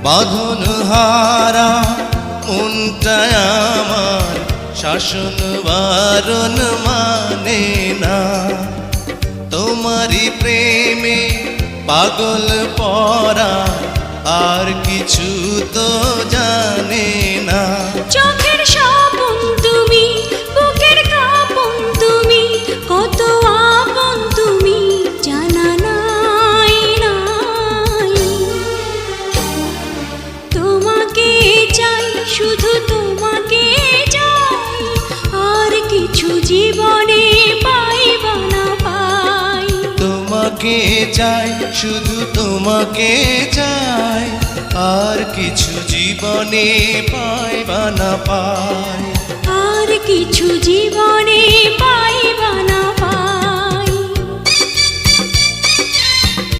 বাঁধন হারা মনটা আমার শাসন বারণ মানে না। তোমারই প্রেমে পাগল পরা আর কিছু তো জানে না। চোখের স্বপন তুমি, বুকের কাঁপন তুমি, কত আপন তুমি জানা নাই নাই। তোমাকে চাই, শুধু তোমাকে চাই, আর কিছু জীবনে পাইবা না পাই। তোমাকে চাই, শুধু তোমাকে চাই, আর কিছু জীবনে পাইবা না পাই। আর কিছু জীবনে পাইবা না।